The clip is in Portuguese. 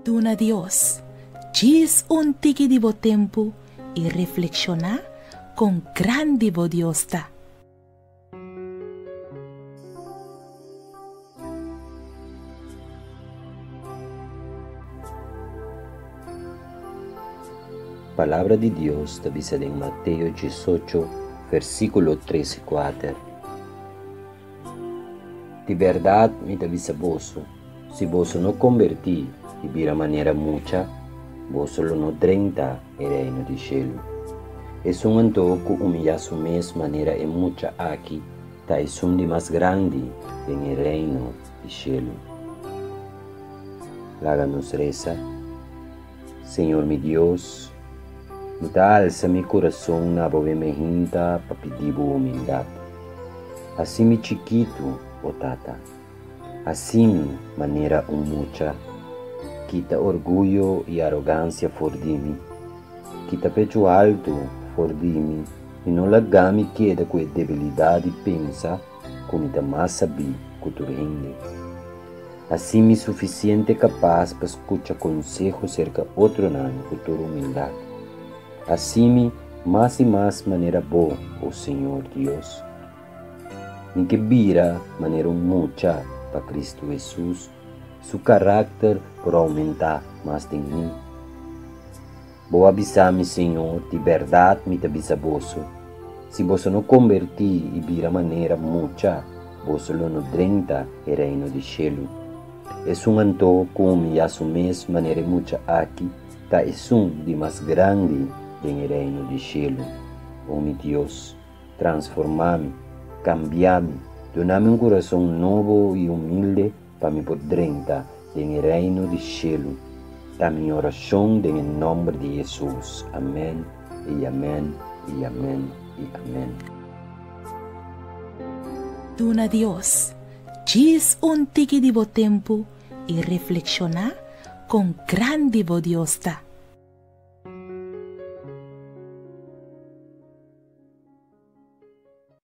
Duna Dios, diz un tiki divo tempo e reflexionar com grande bodiosta. Palavra de Deus está vista em Mateus 18, versículo 3 e 4. De verdade me avisa vosso, se vosso não convertir e vir a maneira mucha, vosso não drenta o reino de cielo. É um antoco humilhaço mesmo maneira é mucha aqui, tá é um de mais grande em o reino de cielo. Láganos reza. Senhor meu Deus, me alça meu coração na boa me hinta para pedir humildade. Assim me chiquito, o tata. Assim maneira mucha. Quita orgulho e arrogância fora de mim. Quita pecho alto fora de mim. E não largar-me queda com a debilidade pensa como te mais saber que tu rende. Assim me suficiente capaz para escutar conselho cerca outro nano com toda humildade. Assim mais e mais maneira boa, o Senhor Deus. Em que vira maneira mucha para Cristo Jesus, seu caráter por aumentar mais de mim. Vou avisar-me, Senhor, de verdade me avisa vosso. Se você não convertir e vira maneira mucha, você não drenta o reino de cielo. É um antoco humilhaço mesmo maneira mucha aqui, tá é um de mais grande em o reino de cielo. Oh meu Deus, transforma-me, cambia-me, dá-me coração novo e humilde para me poder entrar em o reino de cielo. Da minha oração em nome de Jesus. Amém, e amém, e amém, e amém. Duna Dios, diz un tiki divo tempo e reflexionar com grande bodiosta.